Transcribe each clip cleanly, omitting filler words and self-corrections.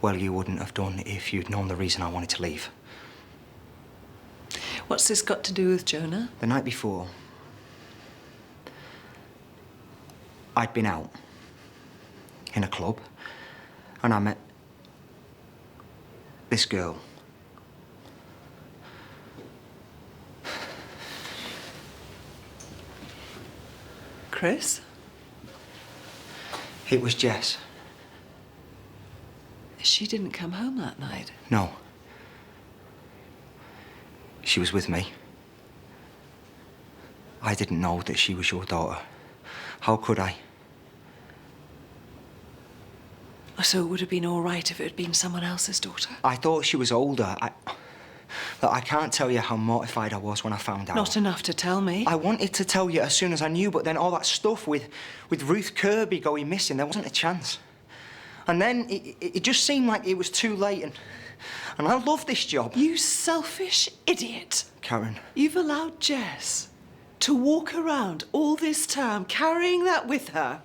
Well, you wouldn't have done if you'd known the reason I wanted to leave. What's this got to do with Jonah? The night before, I'd been out in a club and I met this girl. Chris? It was Jess. She didn't come home that night. No. She was with me. I didn't know that she was your daughter. How could I? So it would have been all right if it had been someone else's daughter? I thought she was older. Look, I can't tell you how mortified I was when I found out. Not enough to tell me. I wanted to tell you as soon as I knew, but then all that stuff with Ruth Kirby going missing, there wasn't a chance. And then it just seemed like it was too late, and I love this job. You selfish idiot. Karen. You've allowed Jess to walk around all this time carrying that with her,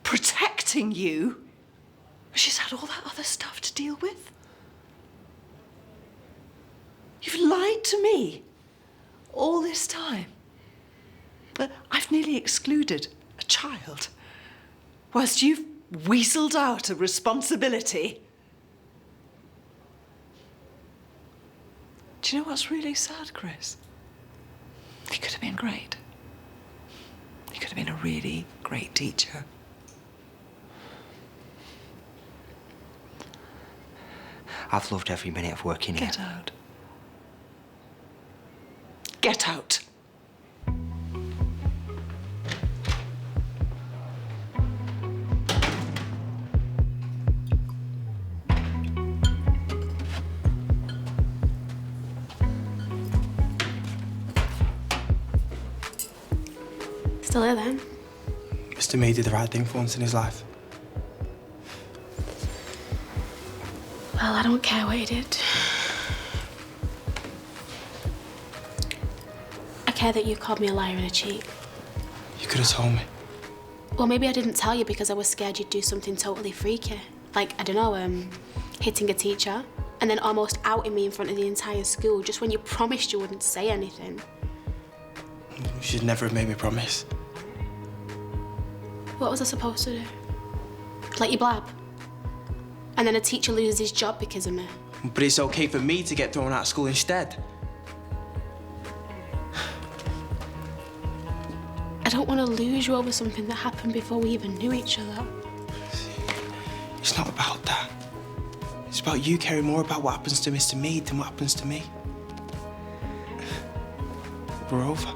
protecting you. She's had all that other stuff to deal with. You've lied to me all this time. I've nearly excluded a child whilst you've weaseled out a responsibility. Do you know what's really sad, Chris? You could have been great. You could have been a really great teacher. I've loved every minute of working here. Get out. Get out. Still here then? Mr. May did the right thing for once in his life. Well, I don't care what he did. I care that you called me a liar and a cheat. You could have told me. Well, maybe I didn't tell you because I was scared you'd do something totally freaky. Like, I don't know, hitting a teacher and then almost outing me in front of the entire school just when you promised you wouldn't say anything. You should never have made me promise. What was I supposed to do? Let you blab? And then a teacher loses his job because of me. But it's okay for me to get thrown out of school instead. I don't want to lose you over something that happened before we even knew each other. It's not about that. It's about you caring more about what happens to Mr. Mead than what happens to me. We're over.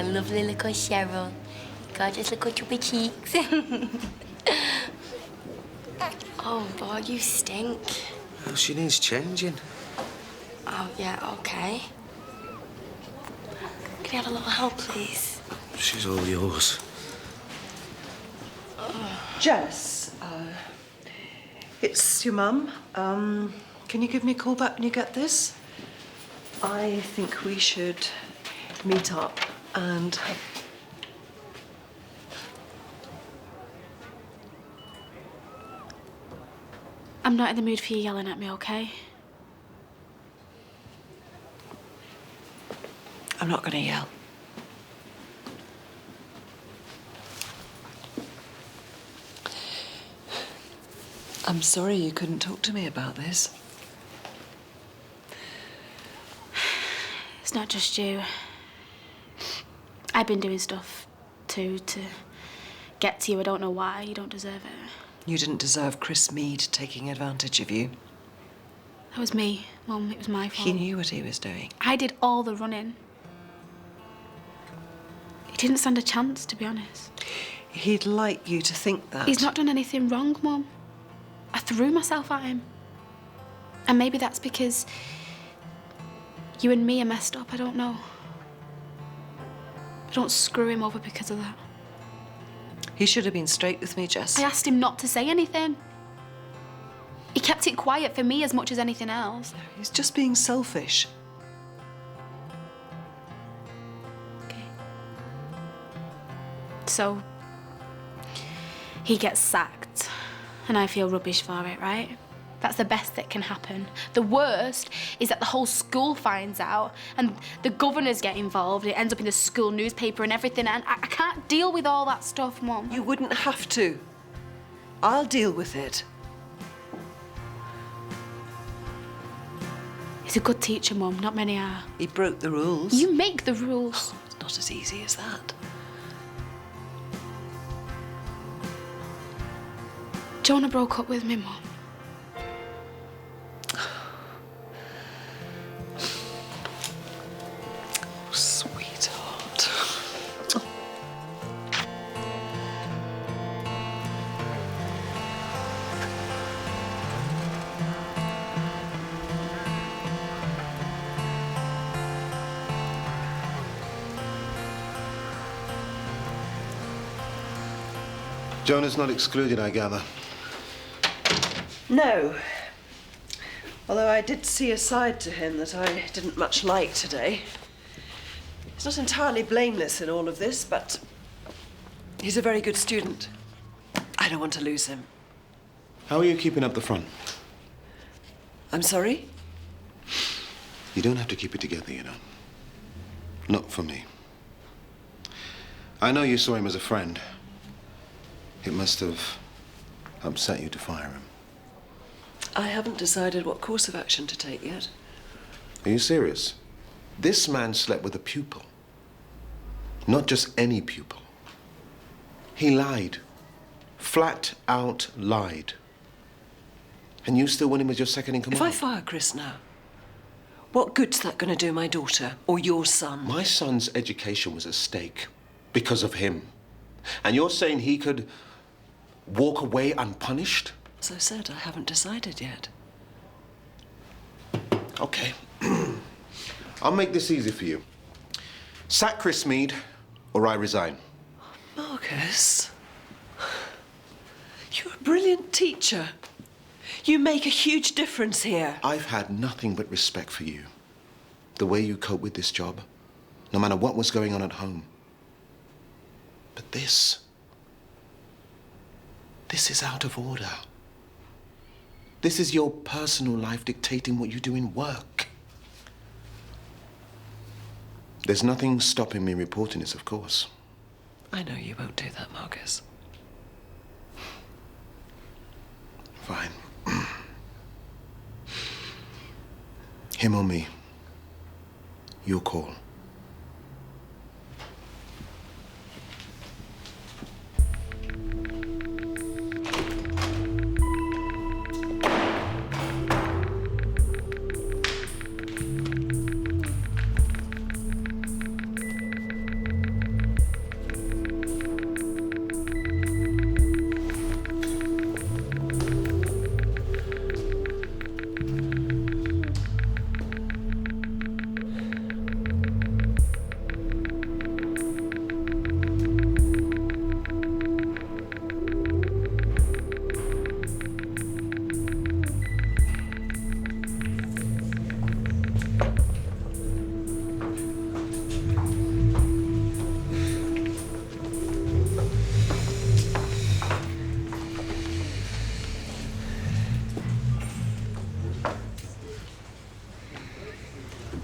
Lovely little Cheryl. Gorgeous little chubby cheeks. Oh, boy, you stink. Well, she needs changing. Oh, yeah, okay. Can you have a little help, please? She's all yours. Jess, it's your mum. Can you give me a call back when you get this? I think we should meet up and... I'm not in the mood for you yelling at me, okay? I'm not going to yell. I'm sorry you couldn't talk to me about this. It's not just you. I've been doing stuff, too, to get to you. I don't know why. You don't deserve it. You didn't deserve Chris Mead taking advantage of you. That was me, Mum. It was my fault. He knew what he was doing. I did all the running. He didn't stand a chance, to be honest. He'd like you to think that. He's not done anything wrong, Mum. I threw myself at him. And maybe that's because you and me are messed up, I don't know. I don't screw him over because of that. He should have been straight with me, Jess. I asked him not to say anything. He kept it quiet for me as much as anything else. He's just being selfish. So, he gets sacked, and I feel rubbish for it, right? That's the best that can happen. The worst is that the whole school finds out, and the governors get involved, it ends up in the school newspaper and everything, and I can't deal with all that stuff, Mum. You wouldn't have to. I'll deal with it. He's a good teacher, Mum, not many are. He broke the rules. You make the rules. It's not as easy as that. Jonah broke up with me, Mum. Sweetheart. Jonah's not excluded, I gather. No. Although I did see a side to him that I didn't much like today. He's not entirely blameless in all of this, but he's a very good student. I don't want to lose him. How are you keeping up the front? I'm sorry? You don't have to keep it together, you know. Not for me. I know you saw him as a friend. It must have upset you to fire him. I haven't decided what course of action to take yet. Are you serious? This man slept with a pupil. Not just any pupil. He lied. Flat out lied. And you still want him as your second in command? If I fire Chris now, what good's that going to do my daughter or your son? My son's education was at stake because of him. And you're saying he could walk away unpunished? As I said, I haven't decided yet. Okay. I'll make this easy for you. Sack Chris Mead, or I resign. Marcus, you're a brilliant teacher. You make a huge difference here. I've had nothing but respect for you. The way you cope with this job, no matter what was going on at home. But this is out of order. This is your personal life dictating what you do in work. There's nothing stopping me reporting this, of course. I know you won't do that, Marcus. Fine. Him or me. Your call.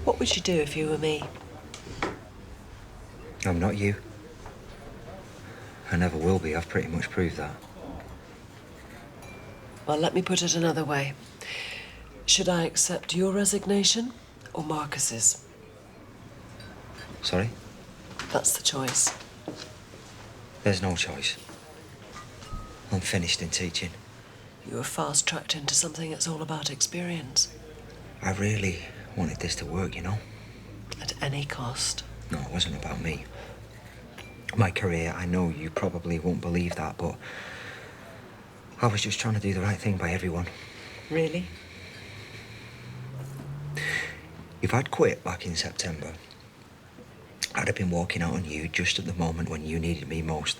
What would you do if you were me? I'm not you. I never will be. I've pretty much proved that. Well, let me put it another way. Should I accept your resignation or Marcus's? Sorry? That's the choice. There's no choice. I'm finished in teaching. You were fast-tracked into something that's all about experience. I really wanted this to work, you know? At any cost. No, it wasn't about me. My career, I know you probably won't believe that, but I was just trying to do the right thing by everyone. Really? If I'd quit back in September, I'd have been walking out on you just at the moment when you needed me most.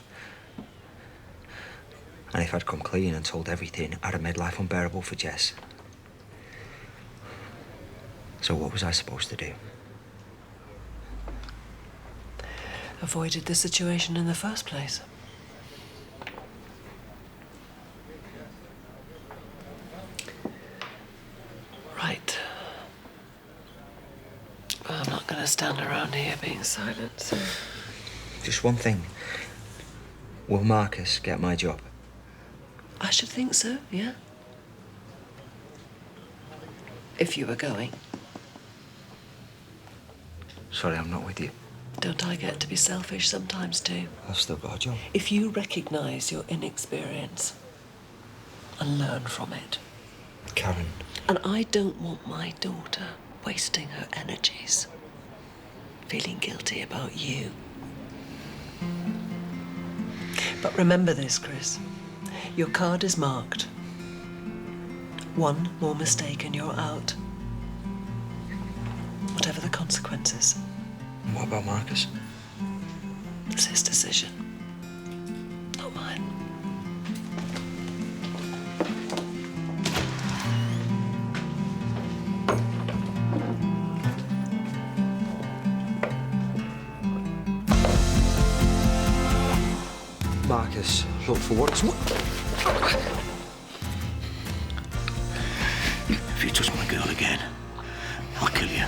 And if I'd come clean and told everything, I'd have made life unbearable for Jess. So what was I supposed to do? Avoided the situation in the first place. Right. I'm not going to stand around here being silent. So. Just one thing. Will Marcus get my job? I should think so, yeah. If you were going. Sorry, I'm not with you. Don't I get to be selfish sometimes too? I've still got a job. If you recognise your inexperience and learn from it. Karen. And I don't want my daughter wasting her energies, feeling guilty about you. But remember this, Chris. Your card is marked. One more mistake and you're out. Whatever the consequences. And what about Marcus? It's his decision, not mine. Marcus, look for what it's... If you touch my girl again, I'll kill you.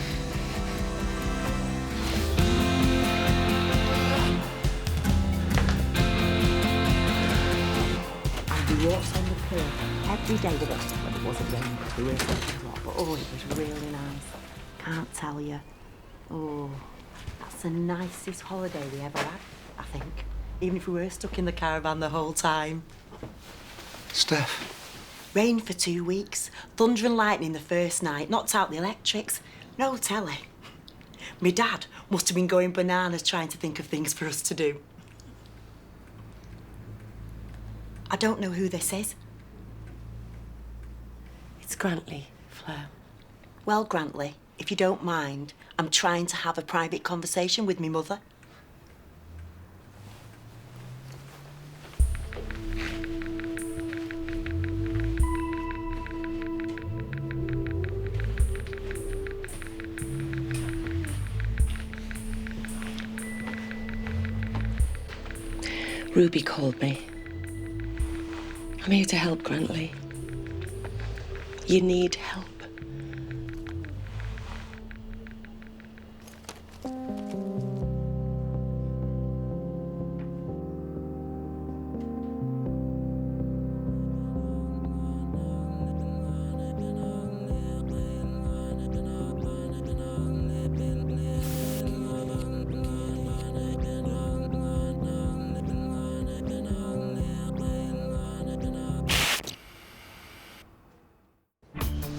He walks on the pier every day with us when it wasn't raining because we were such a lot. But oh, it was really nice. Can't tell you. Oh, that's the nicest holiday we ever had, I think. Even if we were stuck in the caravan the whole time. Steph. Rain for 2 weeks, thunder and lightning the first night, knocked out the electrics, no telly. My dad must have been going bananas trying to think of things for us to do. I don't know who this is. It's Grantley, Flo. Well, Grantley, if you don't mind, I'm trying to have a private conversation with me mother. Ruby called me. I'm here to help, Grantley. You need help.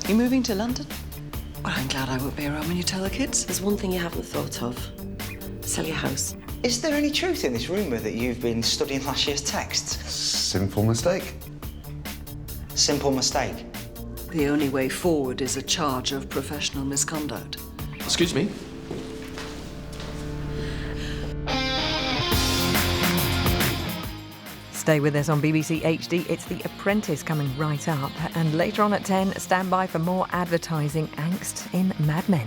You moving to London? Well, I'm glad I won't be around when you tell the kids. There's one thing you haven't thought of. Sell your house. Is there any truth in this rumour that you've been studying last year's texts? Simple mistake. Simple mistake. The only way forward is a charge of professional misconduct. Excuse me? Stay with us on BBC HD. It's The Apprentice coming right up. And later on at 10, stand by for more advertising angst in Mad Men.